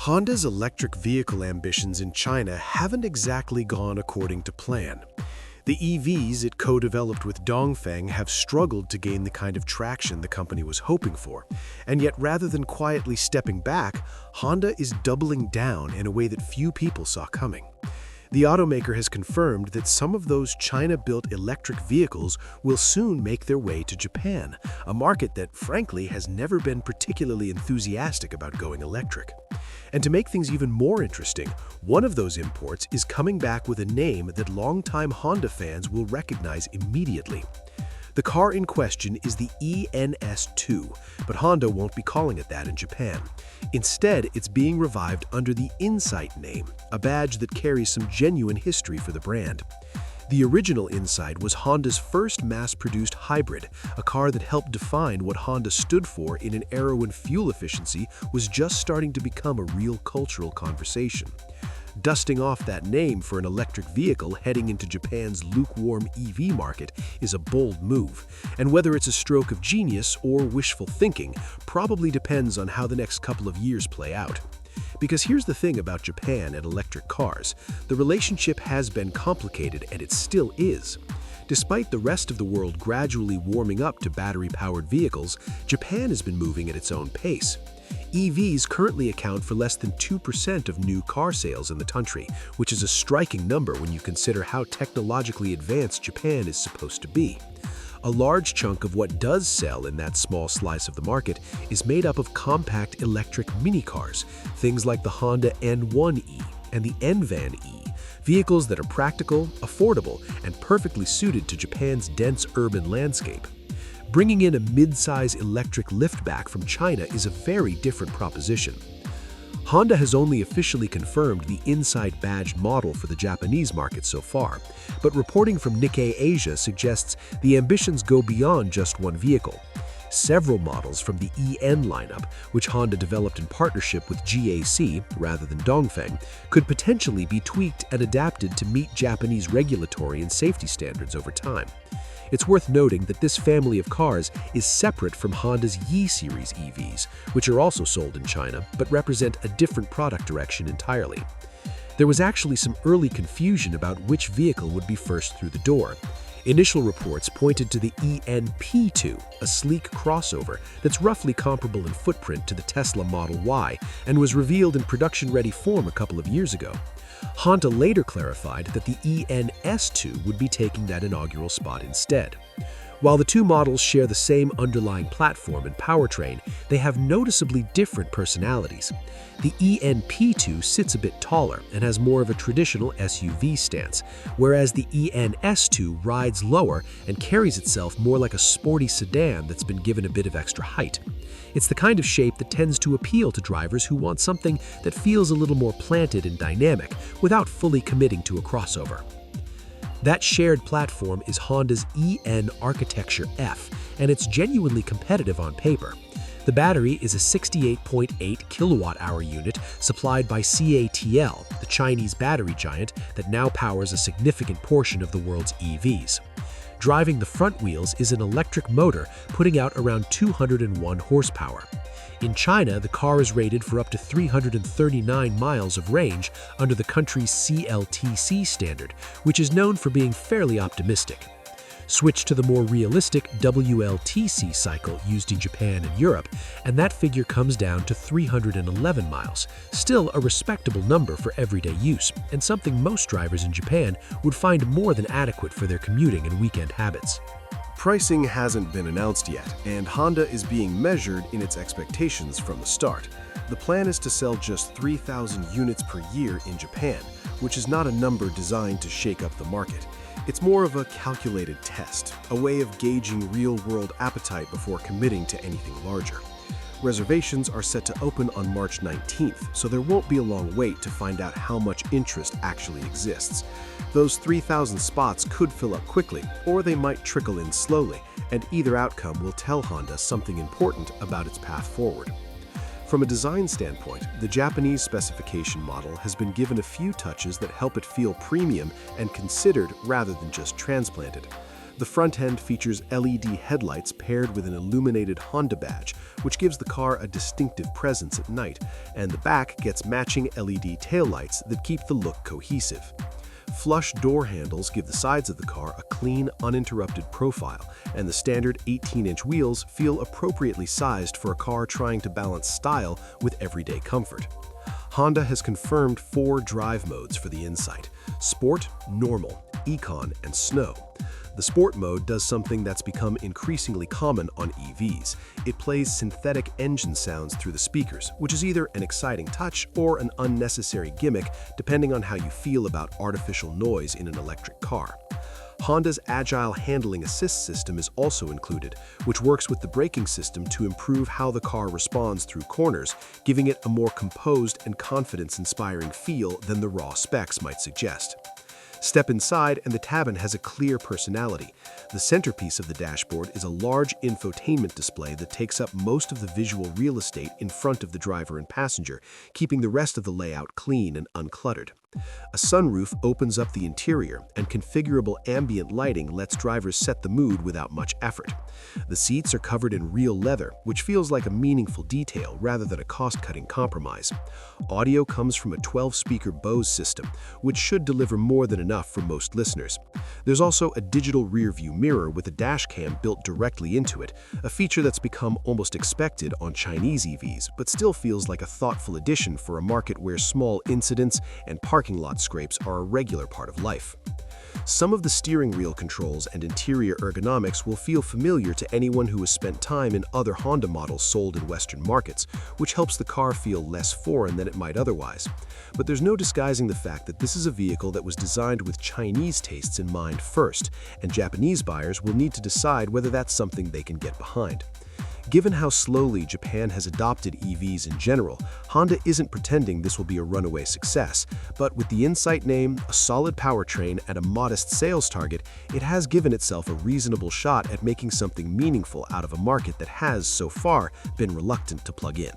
Honda's electric vehicle ambitions in China haven't exactly gone according to plan. The EVs it co-developed with Dongfeng have struggled to gain the kind of traction the company was hoping for, and yet rather than quietly stepping back, Honda is doubling down in a way that few people saw coming. The automaker has confirmed that some of those China-built electric vehicles will soon make their way to Japan, a market that, frankly, has never been particularly enthusiastic about going electric. And to make things even more interesting, one of those imports is coming back with a name that longtime Honda fans will recognize immediately. The car in question is the ENS2, but Honda won't be calling it that in Japan. Instead, it's being revived under the Insight name, a badge that carries some genuine history for the brand. The original Insight was Honda's first mass-produced hybrid, a car that helped define what Honda stood for in an era when fuel efficiency was just starting to become a real cultural conversation. Dusting off that name for an electric vehicle heading into Japan's lukewarm EV market is a bold move, and whether it's a stroke of genius or wishful thinking probably depends on how the next couple of years play out. Because here's the thing about Japan and electric cars, the relationship has been complicated and it still is. Despite the rest of the world gradually warming up to battery-powered vehicles, Japan has been moving at its own pace. EVs currently account for less than 2% of new car sales in the country, which is a striking number when you consider how technologically advanced Japan is supposed to be. A large chunk of what does sell in that small slice of the market is made up of compact electric minicars, things like the Honda N1e and the N-Van E, vehicles that are practical, affordable, and perfectly suited to Japan's dense urban landscape. Bringing in a mid-size electric liftback from China is a very different proposition. Honda has only officially confirmed the Insight badged model for the Japanese market so far, but reporting from Nikkei Asia suggests the ambitions go beyond just one vehicle. Several models from the EN lineup, which Honda developed in partnership with GAC rather than Dongfeng, could potentially be tweaked and adapted to meet Japanese regulatory and safety standards over time. It's worth noting that this family of cars is separate from Honda's Yi series EVs, which are also sold in China but represent a different product direction entirely. There was actually some early confusion about which vehicle would be first through the door. Initial reports pointed to the ENP2, a sleek crossover that's roughly comparable in footprint to the Tesla Model Y and was revealed in production-ready form a couple of years ago. Honda later clarified that the ENS2 would be taking that inaugural spot instead. While the two models share the same underlying platform and powertrain, they have noticeably different personalities. The ENP2 sits a bit taller and has more of a traditional SUV stance, whereas the ENS2 rides lower and carries itself more like a sporty sedan that's been given a bit of extra height. It's the kind of shape that tends to appeal to drivers who want something that feels a little more planted and dynamic without fully committing to a crossover. That shared platform is Honda's EN Architecture F, and it's genuinely competitive on paper. The battery is a 68.8 kilowatt-hour unit supplied by CATL, the Chinese battery giant that now powers a significant portion of the world's EVs. Driving the front wheels is an electric motor putting out around 201 horsepower. In China, the car is rated for up to 339 miles of range under the country's CLTC standard, which is known for being fairly optimistic. Switch to the more realistic WLTC cycle used in Japan and Europe, and that figure comes down to 311 miles, still a respectable number for everyday use, and something most drivers in Japan would find more than adequate for their commuting and weekend habits. Pricing hasn't been announced yet, and Honda is being measured in its expectations from the start. The plan is to sell just 3,000 units per year in Japan, which is not a number designed to shake up the market. It's more of a calculated test, a way of gauging real-world appetite before committing to anything larger. Reservations are set to open on March 19th, so there won't be a long wait to find out how much interest actually exists. Those 3,000 spots could fill up quickly, or they might trickle in slowly, and either outcome will tell Honda something important about its path forward. From a design standpoint, the Japanese specification model has been given a few touches that help it feel premium and considered rather than just transplanted. The front end features LED headlights paired with an illuminated Honda badge, which gives the car a distinctive presence at night, and the back gets matching LED taillights that keep the look cohesive. Flush door handles give the sides of the car a clean, uninterrupted profile, and the standard 18-inch wheels feel appropriately sized for a car trying to balance style with everyday comfort. Honda has confirmed 4 drive modes for the Insight: Sport, Normal, Econ, and Snow. The Sport mode does something that's become increasingly common on EVs. It plays synthetic engine sounds through the speakers, which is either an exciting touch or an unnecessary gimmick, depending on how you feel about artificial noise in an electric car. Honda's Agile Handling Assist system is also included, which works with the braking system to improve how the car responds through corners, giving it a more composed and confidence-inspiring feel than the raw specs might suggest. Step inside and the cabin has a clear personality. The centerpiece of the dashboard is a large infotainment display that takes up most of the visual real estate in front of the driver and passenger, keeping the rest of the layout clean and uncluttered. A sunroof opens up the interior, and configurable ambient lighting lets drivers set the mood without much effort. The seats are covered in real leather, which feels like a meaningful detail rather than a cost-cutting compromise. Audio comes from a 12-speaker Bose system, which should deliver more than enough for most listeners. There's also a digital rear-view mirror with a dash cam built directly into it, a feature that's become almost expected on Chinese EVs, but still feels like a thoughtful addition for a market where small incidents and parking lot scrapes are a regular part of life. Some of the steering wheel controls and interior ergonomics will feel familiar to anyone who has spent time in other Honda models sold in Western markets, which helps the car feel less foreign than it might otherwise. But there's no disguising the fact that this is a vehicle that was designed with Chinese tastes in mind first, and Japanese buyers will need to decide whether that's something they can get behind. Given how slowly Japan has adopted EVs in general, Honda isn't pretending this will be a runaway success, but with the Insight name, a solid powertrain, and a modest sales target, it has given itself a reasonable shot at making something meaningful out of a market that has, so far, been reluctant to plug in.